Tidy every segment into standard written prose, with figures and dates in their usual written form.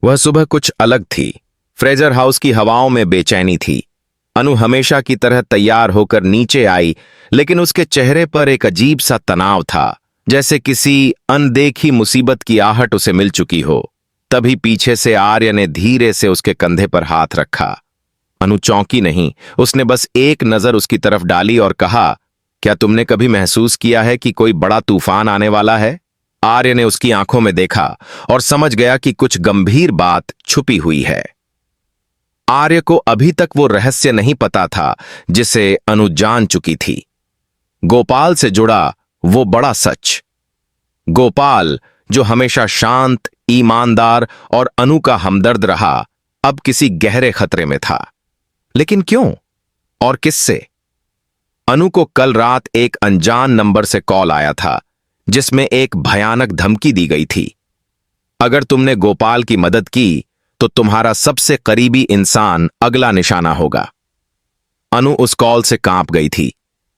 वह सुबह कुछ अलग थी। फ्रेजर हाउस की हवाओं में बेचैनी थी। अनु हमेशा की तरह तैयार होकर नीचे आई, लेकिन उसके चेहरे पर एक अजीब सा तनाव था, जैसे किसी अनदेखी मुसीबत की आहट उसे मिल चुकी हो। तभी पीछे से आर्य ने धीरे से उसके कंधे पर हाथ रखा। अनु चौंकी नहीं, उसने बस एक नजर उसकी तरफ डाली और कहा, क्या तुमने कभी महसूस किया है कि कोई बड़ा तूफान आने वाला है? आर्य ने उसकी आंखों में देखा और समझ गया कि कुछ गंभीर बात छुपी हुई है। आर्य को अभी तक वो रहस्य नहीं पता था जिसे अनु जान चुकी थी। गोपाल से जुड़ा वो बड़ा सच। गोपाल, जो हमेशा शांत, ईमानदार और अनु का हमदर्द रहा, अब किसी गहरे खतरे में था। लेकिन क्यों और किससे? अनु को कल रात एक अनजान नंबर से कॉल आया था, जिसमें एक भयानक धमकी दी गई थी। अगर तुमने गोपाल की मदद की तो तुम्हारा सबसे करीबी इंसान अगला निशाना होगा। अनु उस कॉल से कांप गई थी,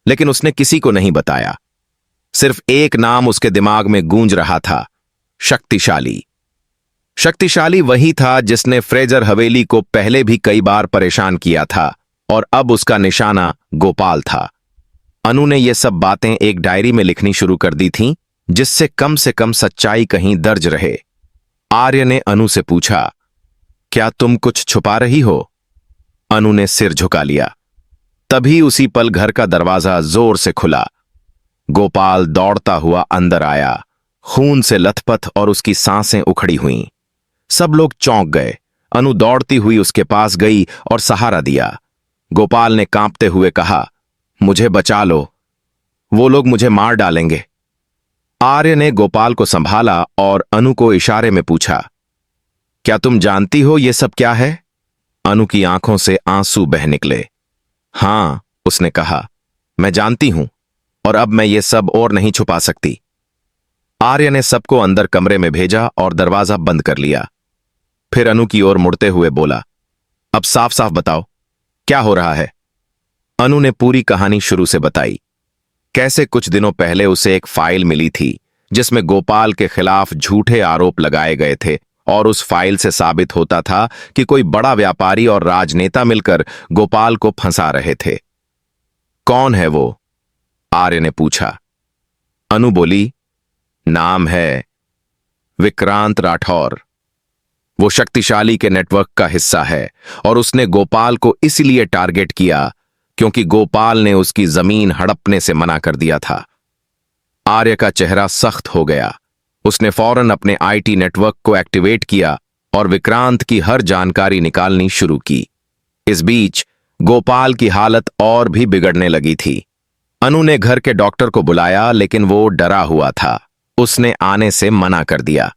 लेकिन उसने किसी को नहीं बताया। सिर्फ एक नाम उसके दिमाग में गूंज रहा था, शक्तिशाली। शक्तिशाली वही था जिसने फ्रेजर हवेली को पहले भी कई बार परेशान किया था, और अब उसका निशाना गोपाल था। अनु ने ये सब बातें एक डायरी में लिखनी शुरू कर दी थीं, जिससे कम से कम सच्चाई कहीं दर्ज रहे। आर्य ने अनु से पूछा, क्या तुम कुछ छुपा रही हो? अनु ने सिर झुका लिया। तभी उसी पल घर का दरवाजा जोर से खुला। गोपाल दौड़ता हुआ अंदर आया, खून से लथपथ, और उसकी सांसें उखड़ी हुईं। सब लोग चौंक गए। अनु दौड़ती हुई उसके पास गई और सहारा दिया। गोपाल ने कांपते हुए कहा, मुझे बचा लो, वो लोग मुझे मार डालेंगे। आर्य ने गोपाल को संभाला और अनु को इशारे में पूछा, क्या तुम जानती हो ये सब क्या है? अनु की आंखों से आंसू बह निकले। हां, उसने कहा, मैं जानती हूं, और अब मैं ये सब और नहीं छुपा सकती। आर्य ने सबको अंदर कमरे में भेजा और दरवाजा बंद कर लिया। फिर अनु की ओर मुड़ते हुए बोला, अब साफ साफ बताओ, क्या हो रहा है? अनु ने पूरी कहानी शुरू से बताई। कैसे कुछ दिनों पहले उसे एक फाइल मिली थी, जिसमें गोपाल के खिलाफ झूठे आरोप लगाए गए थे, और उस फाइल से साबित होता था कि कोई बड़ा व्यापारी और राजनेता मिलकर गोपाल को फंसा रहे थे। कौन है वो? आर्य ने पूछा। अनु बोली, नाम है विक्रांत राठौर। वो शक्तिशाली के नेटवर्क का हिस्सा है, और उसने गोपाल को इसलिए टारगेट किया क्योंकि गोपाल ने उसकी जमीन हड़पने से मना कर दिया था। आर्य का चेहरा सख्त हो गया। उसने फौरन अपने आईटी नेटवर्क को एक्टिवेट किया और विक्रांत की हर जानकारी निकालनी शुरू की। इस बीच गोपाल की हालत और भी बिगड़ने लगी थी। अनु ने घर के डॉक्टर को बुलाया, लेकिन वो डरा हुआ था। उसने आने से मना कर दिया।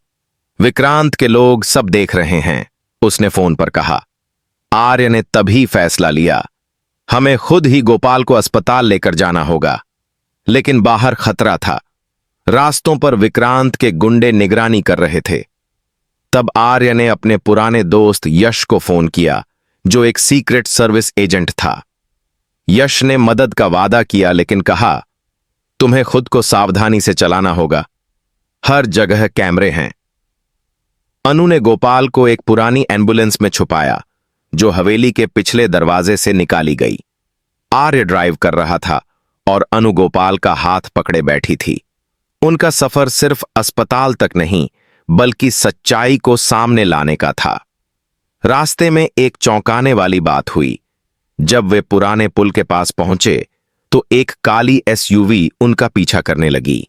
विक्रांत के लोग सब देख रहे हैं, उसने फोन पर कहा। आर्य ने तभी फैसला लिया, हमें खुद ही गोपाल को अस्पताल लेकर जाना होगा। लेकिन बाहर खतरा था। रास्तों पर विक्रांत के गुंडे निगरानी कर रहे थे। तब आर्य ने अपने पुराने दोस्त यश को फोन किया, जो एक सीक्रेट सर्विस एजेंट था। यश ने मदद का वादा किया, लेकिन कहा, तुम्हें खुद को सावधानी से चलाना होगा, हर जगह कैमरे हैं। अनु ने गोपाल को एक पुरानी एम्बुलेंस में छुपाया, जो हवेली के पिछले दरवाजे से निकाली गई। आर्य ड्राइव कर रहा था और अनु गोपाल का हाथ पकड़े बैठी थी। उनका सफर सिर्फ अस्पताल तक नहीं, बल्कि सच्चाई को सामने लाने का था। रास्ते में एक चौंकाने वाली बात हुई। जब वे पुराने पुल के पास पहुंचे तो एक काली एसयूवी उनका पीछा करने लगी।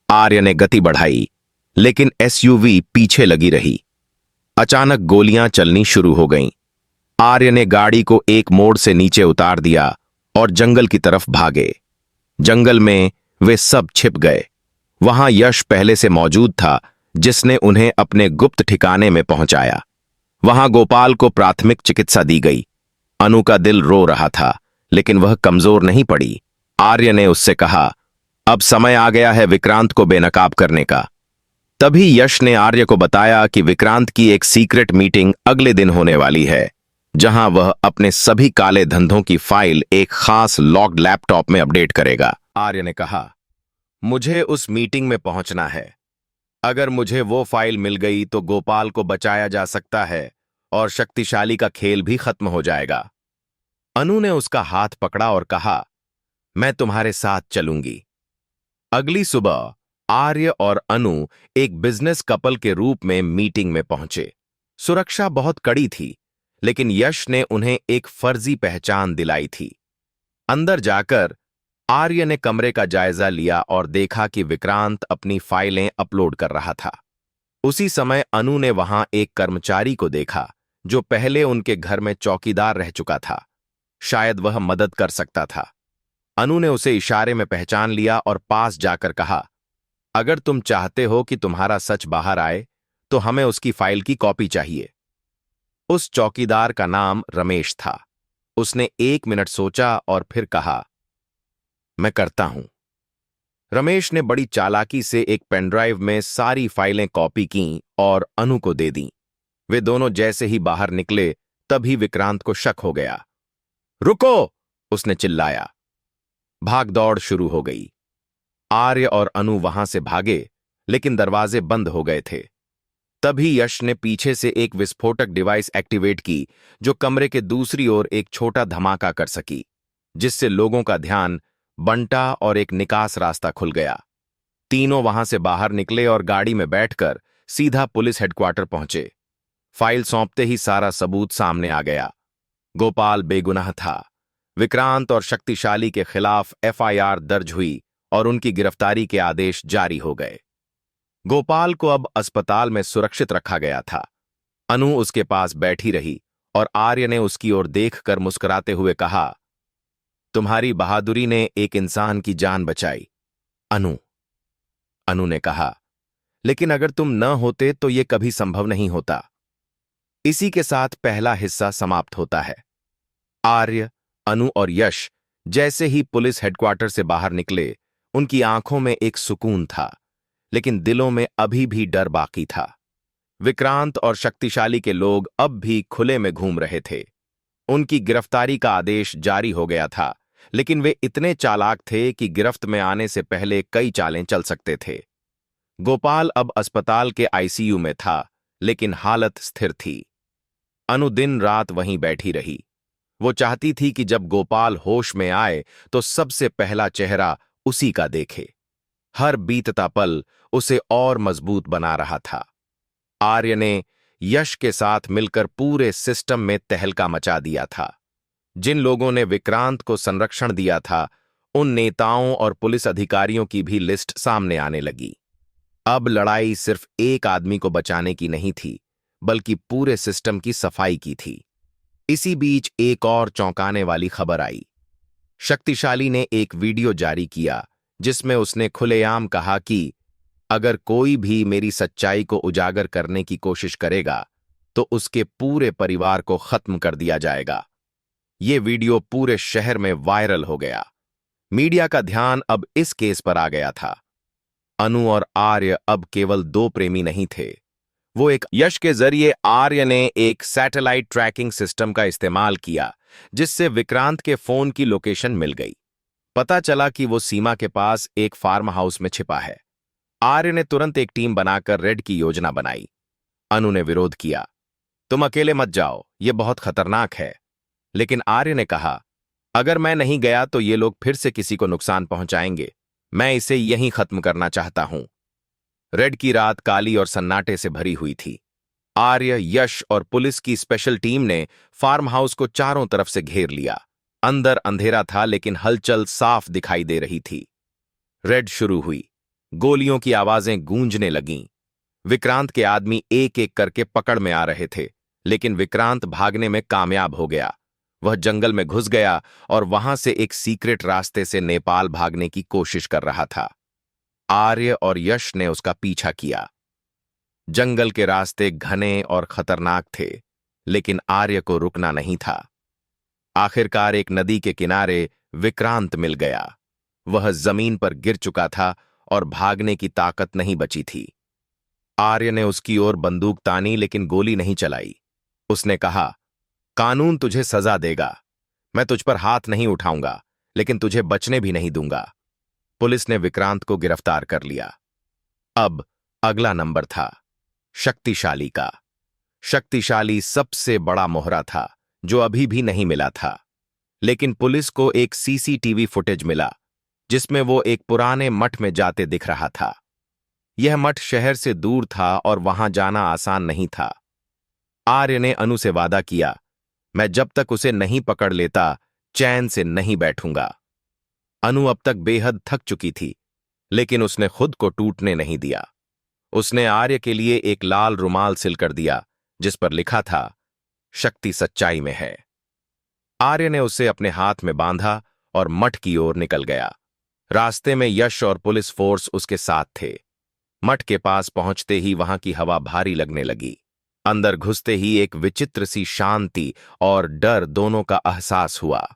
आर्य ने गति बढ़ाई, लेकिन एसयूवी पीछे लगी रही। अचानक गोलियां चलनी शुरू हो गईं। आर्य ने गाड़ी को एक मोड़ से नीचे उतार दिया और जंगल की तरफ भागे। जंगल में वे सब छिप गए। वहां यश पहले से मौजूद था, जिसने उन्हें अपने गुप्त ठिकाने में पहुंचाया। वहां गोपाल को प्राथमिक चिकित्सा दी गई। अनु का दिल रो रहा था, लेकिन वह कमजोर नहीं पड़ी। आर्य ने उससे कहा, अब समय आ गया है विक्रांत को बेनकाब करने का। तभी यश ने आर्य को बताया कि विक्रांत की एक सीक्रेट मीटिंग अगले दिन होने वाली है, जहां वह अपने सभी काले धंधों की फाइल एक खास लॉक्ड लैपटॉप में अपडेट करेगा। आर्य ने कहा, मुझे उस मीटिंग में पहुंचना है। अगर मुझे वो फाइल मिल गई तो गोपाल को बचाया जा सकता है और शक्तिशाली का खेल भी खत्म हो जाएगा। अनु ने उसका हाथ पकड़ा और कहा, मैं तुम्हारे साथ चलूंगी। अगली सुबह आर्य और अनु एक बिजनेस कपल के रूप में मीटिंग में पहुंचे। सुरक्षा बहुत कड़ी थी, लेकिन यश ने उन्हें एक फर्जी पहचान दिलाई थी। अंदर जाकर आर्य ने कमरे का जायजा लिया और देखा कि विक्रांत अपनी फाइलें अपलोड कर रहा था। उसी समय अनु ने वहां एक कर्मचारी को देखा जो पहले उनके घर में चौकीदार रह चुका था। शायद वह मदद कर सकता था। अनु ने उसे इशारे में पहचान लिया और पास जाकर कहा, अगर तुम चाहते हो कि तुम्हारा सच बाहर आए तो हमें उसकी फाइल की कॉपी चाहिए। उस चौकीदार का नाम रमेश था। उसने 1 मिनट सोचा और फिर कहा, मैं करता हूं। रमेश ने बड़ी चालाकी से एक पेनड्राइव में सारी फाइलें कॉपी की और अनु को दे दी। वे दोनों जैसे ही बाहर निकले तभी विक्रांत को शक हो गया। रुको! उसने चिल्लाया। भाग दौड़ शुरू हो गई। आर्य और अनु वहां से भागे, लेकिन दरवाजे बंद हो गए थे। तभी यश ने पीछे से एक विस्फोटक डिवाइस एक्टिवेट की जो कमरे के दूसरी ओर एक छोटा धमाका कर सकी, जिससे लोगों का ध्यान बंटा और एक निकास रास्ता खुल गया। तीनों वहां से बाहर निकले और गाड़ी में बैठकर सीधा पुलिस हेडक्वार्टर पहुंचे। फाइल सौंपते ही सारा सबूत सामने आ गया। गोपाल बेगुनाह था। विक्रांत और शक्तिशाली के खिलाफ एफआईआर दर्ज हुई और उनकी गिरफ्तारी के आदेश जारी हो गए। गोपाल को अब अस्पताल में सुरक्षित रखा गया था। अनु उसके पास बैठी रही और आर्य ने उसकी ओर देखकर मुस्कुराते हुए कहा, तुम्हारी बहादुरी ने एक इंसान की जान बचाई, अनु। अनु ने कहा, लेकिन अगर तुम न होते तो यह कभी संभव नहीं होता। इसी के साथ पहला हिस्सा समाप्त होता है। आर्य, अनु और यश जैसे ही पुलिस हेडक्वार्टर से बाहर निकले, उनकी आंखों में एक सुकून था, लेकिन दिलों में अभी भी डर बाकी था। विक्रांत और शक्तिशाली के लोग अब भी खुले में घूम रहे थे। उनकी गिरफ्तारी का आदेश जारी हो गया था, लेकिन वे इतने चालाक थे कि गिरफ्त में आने से पहले कई चालें चल सकते थे। गोपाल अब अस्पताल के आईसीयू में था, लेकिन हालत स्थिर थी। अनु दिन रात वहीं बैठी रही। वो चाहती थी कि जब गोपाल होश में आए तो सबसे पहला चेहरा उसी का देखे। हर बीतता पल उसे और मजबूत बना रहा था। आर्य ने यश के साथ मिलकर पूरे सिस्टम में तहलका मचा दिया था। जिन लोगों ने विक्रांत को संरक्षण दिया था, उन नेताओं और पुलिस अधिकारियों की भी लिस्ट सामने आने लगी। अब लड़ाई सिर्फ एक आदमी को बचाने की नहीं थी, बल्कि पूरे सिस्टम की सफाई की थी। इसी बीच एक और चौंकाने वाली खबर आई। शक्तिशाली ने एक वीडियो जारी किया जिसमें उसने खुलेआम कहा कि अगर कोई भी मेरी सच्चाई को उजागर करने की कोशिश करेगा तो उसके पूरे परिवार को खत्म कर दिया जाएगा। ये वीडियो पूरे शहर में वायरल हो गया। मीडिया का ध्यान अब इस केस पर आ गया था। अनु और आर्य अब केवल दो प्रेमी नहीं थे। वो एक यश के जरिए आर्य ने एक सैटेलाइट ट्रैकिंग सिस्टम का इस्तेमाल किया, जिससे विक्रांत के फोन की लोकेशन मिल गई। पता चला कि वो सीमा के पास एक फार्म हाउस में छिपा है। आर्य ने तुरंत एक टीम बनाकर रेड की योजना बनाई। अनु ने विरोध किया, तुम अकेले मत जाओ, ये बहुत खतरनाक है। लेकिन आर्य ने कहा, अगर मैं नहीं गया तो ये लोग फिर से किसी को नुकसान पहुंचाएंगे। मैं इसे यहीं खत्म करना चाहता हूं। रेड की रात काली और सन्नाटे से भरी हुई थी। आर्य, यश और पुलिस की स्पेशल टीम ने फार्म हाउस को चारों तरफ से घेर लिया। अंदर अंधेरा था, लेकिन हलचल साफ दिखाई दे रही थी। रेड शुरू हुई। गोलियों की आवाजें गूंजने लगीं। विक्रांत के आदमी एक एक करके पकड़ में आ रहे थे, लेकिन विक्रांत भागने में कामयाब हो गया। वह जंगल में घुस गया और वहां से एक सीक्रेट रास्ते से नेपाल भागने की कोशिश कर रहा था। आर्य और यश ने उसका पीछा किया। जंगल के रास्ते घने और खतरनाक थे, लेकिन आर्य को रुकना नहीं था। आखिरकार एक नदी के किनारे विक्रांत मिल गया। वह जमीन पर गिर चुका था और भागने की ताकत नहीं बची थी। आर्य ने उसकी ओर बंदूक तानी, लेकिन गोली नहीं चलाई। उसने कहा, कानून तुझे सजा देगा। मैं तुझ पर हाथ नहीं उठाऊंगा, लेकिन तुझे बचने भी नहीं दूंगा। पुलिस ने विक्रांत को गिरफ्तार कर लिया। अब अगला नंबर था शक्तिशाली का। शक्तिशाली सबसे बड़ा मोहरा था जो अभी भी नहीं मिला था, लेकिन पुलिस को एक सीसीटीवी फुटेज मिला जिसमें वो एक पुराने मठ में जाते दिख रहा था। यह मठ शहर से दूर था और वहां जाना आसान नहीं था। आर्य ने अनु से वादा किया, मैं जब तक उसे नहीं पकड़ लेता चैन से नहीं बैठूंगा। अनु अब तक बेहद थक चुकी थी, लेकिन उसने खुद को टूटने नहीं दिया। उसने आर्य के लिए एक लाल रुमाल सिलकर दिया जिस पर लिखा था, शक्ति सच्चाई में है। आर्य ने उसे अपने हाथ में बांधा और मठ की ओर निकल गया। रास्ते में यश और पुलिस फोर्स उसके साथ थे। मठ के पास पहुंचते ही वहां की हवा भारी लगने लगी। अंदर घुसते ही एक विचित्र सी शांति और डर दोनों का एहसास हुआ।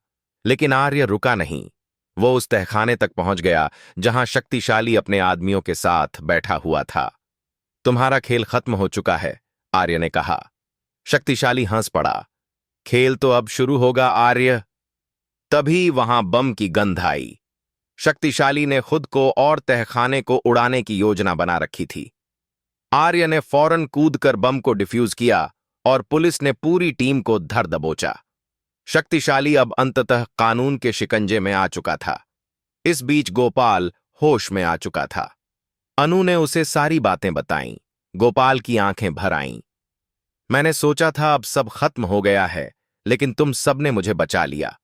लेकिन आर्य रुका नहीं। वो उस तहखाने तक पहुंच गया जहां शक्तिशाली अपने आदमियों के साथ बैठा हुआ था। तुम्हारा खेल खत्म हो चुका है, आर्य ने कहा। शक्तिशाली हंस पड़ा। खेल तो अब शुरू होगा आर्य। तभी वहां बम की गंध आई। शक्तिशाली ने खुद को और तहखाने को उड़ाने की योजना बना रखी थी। आर्य ने फौरन कूदकर बम को डिफ्यूज किया और पुलिस ने पूरी टीम को धर दबोचा। शक्तिशाली अब अंततः कानून के शिकंजे में आ चुका था। इस बीच गोपाल होश में आ चुका था। अनु ने उसे सारी बातें बताईं। गोपाल की आंखें भर आईं। मैंने सोचा था अब सब खत्म हो गया है, लेकिन तुम सबने मुझे बचा लिया।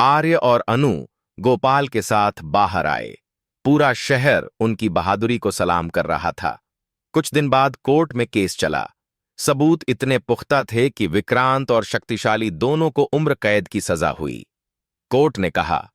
आर्य और अनु गोपाल के साथ बाहर आए। पूरा शहर उनकी बहादुरी को सलाम कर रहा था। कुछ दिन बाद कोर्ट में केस चला। सबूत इतने पुख्ता थे कि विक्रांत और शक्तिशाली दोनों को उम्र कैद की सजा हुई। कोर्ट ने कहा,